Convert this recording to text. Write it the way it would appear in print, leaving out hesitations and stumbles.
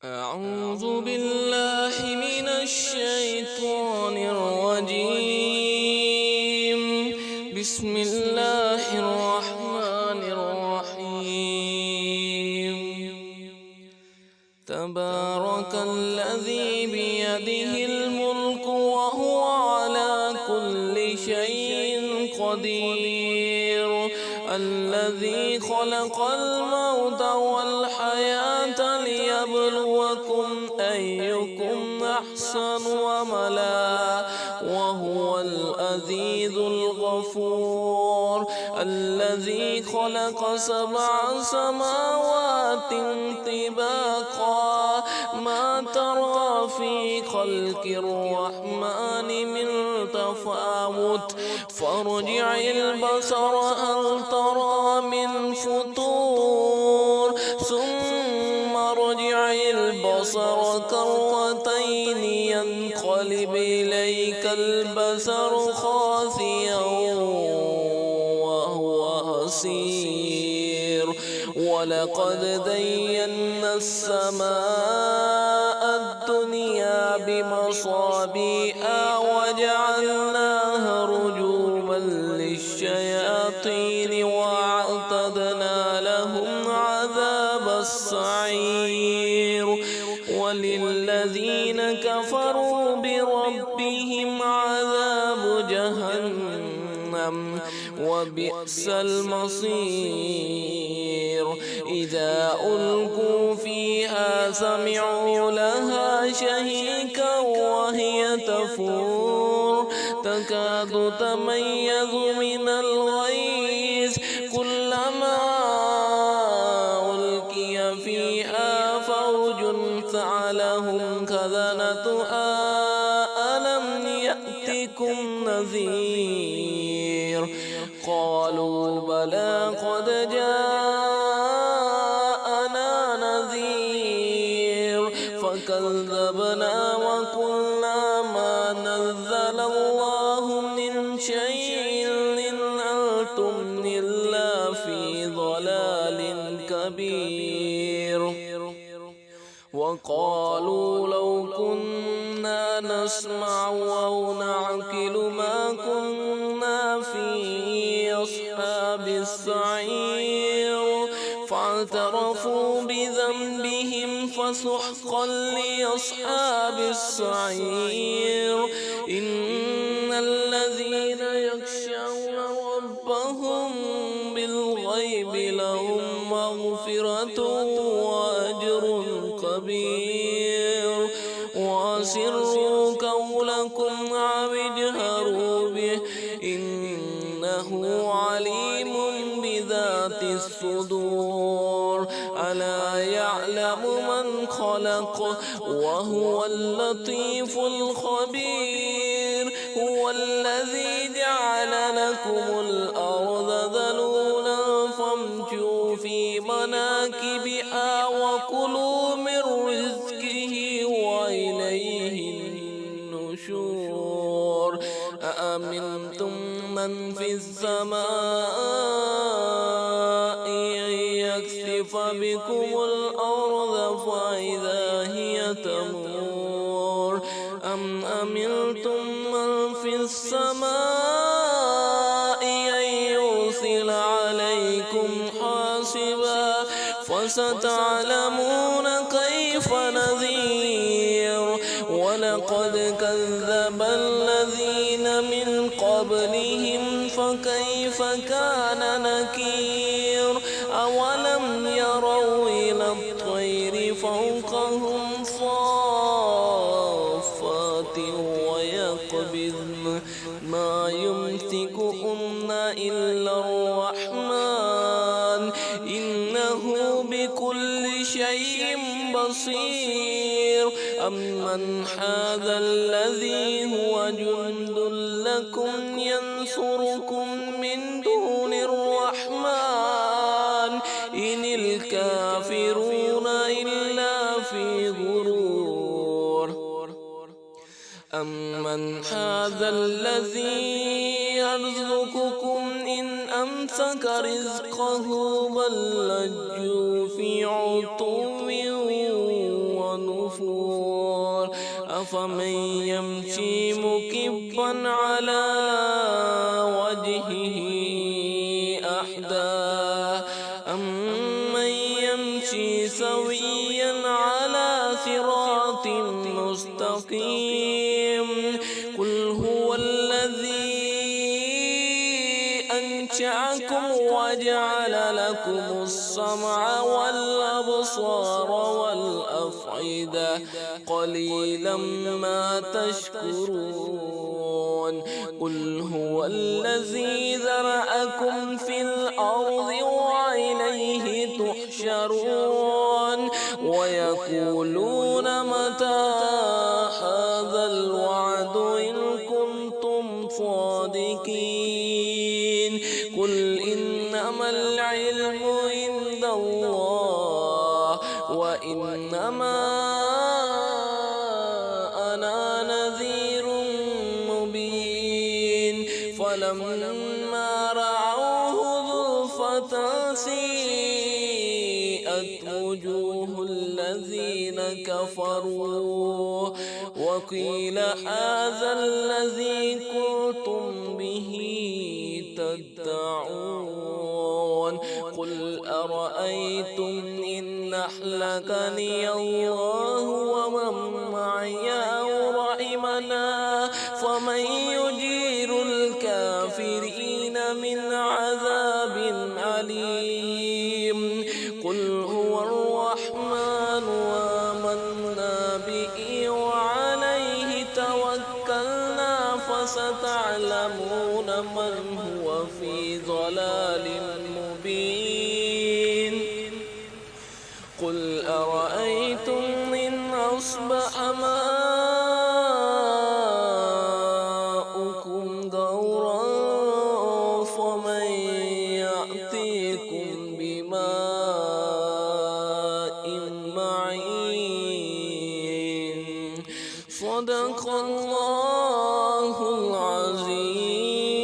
أعوذ بالله من الشيطان الرجيم. بسم الله الرحمن الرحيم. تبارك الذي بيده الملك وهو على كل شيء قدير. الذي خلق الموت والحياة ليبلوكم أيكم أحسن عملا وهو العزيز الغفور. الذي خلق 7 سماوات طباقا ما ترى في خلق الرحمن من تفاوت فارجع البصر هل ترى من فطور ثم ارجع البصر كرتين ينقلب إليك البصر خاسئا وهو حسير. ولقد زينا السماء الدنيا بمصابيح وجعلناها رجوما للشياطين وأعتدنا لهم عذاب السعير. وللذين كفروا بربهم عذاب جهنم وبئس المصير. إذا ألقوا فيها سمعوا لها شهيقا وهي تفور تكاد تميز من الغيظ كلما ألقي فيها فوج سألهم خزنتها ألم يأتكم نذير قالوا بلى قد جاءنا نذير فكذبنا وقلنا ما نزل الله من شيء إن أنتم إلا في ضلال كبير. وقالوا لو كنا نسمع أو نعقل ما كنا في أصحاب السعير فاعترفوا بذنبهم فسحقا لأصحاب السعير. إن الذين يخشون ربهم بالغيب لهم مغفرة وأجر كبير. وأسروا قولكم أو اجهروا به إنه عليم بذات الصدور. ألا يعلم من خلق وهو اللطيف الخبير. هو الذي جعل لكم الأرض ذلولا فامشوا في مناكبها وكلوا من رزقه وإليه النشور. أأمنتم من في السماء أن يكسف بكم الأرض فإذا هي تمور أم أمنتم من في السماء أن يرسل عليكم حاصبا فستعلمون كيف نذير. ولقد كذب الذين من قبلهم فكيف كان نكير. أولم يروا إلى الطير فوقهم صافات ويقبضن ما يمسكهن إلا الرحمن إنه بكل شيء بصير. أمن هذا الذي هو جند لكم ينصركم من دون الرحمن إن الكافرون إلا في غرور. أمن هذا الذي يرزقكم إن أمسك رزقه بل لجوا في عتو أفمن يمشي مكبا على وجهه أهدى أمن يمشي سويا على صراط مستقيم قل هو الذي أنشأكم وجعل لكم السمع والأبصار والأفئدة قليلا ما تشكرون قل هو الذي ذرأكم في الأرض وإليه تحشرون ويقولون متى هذا الوعد إن كنتم صادقين قل إنما العلم عند الله وإنما أنا نذير مبين فلما رأوه زلفة سيئت وجوه الذين كفروا وقيل هذا الذي كنتم به تدعون قل أرأيتم إن أهلكني الله ومن معي أو رحمنا فمن يجير الكافرين من عذاب أليم قل هو الرحمن آمنا به وعليه توكلنا فستعلمون من هو في ضلال مبين قل أرأيتم إن أصبح ماؤكم غورا فمن يأتيكم بماء معين. صدق الله العظيم.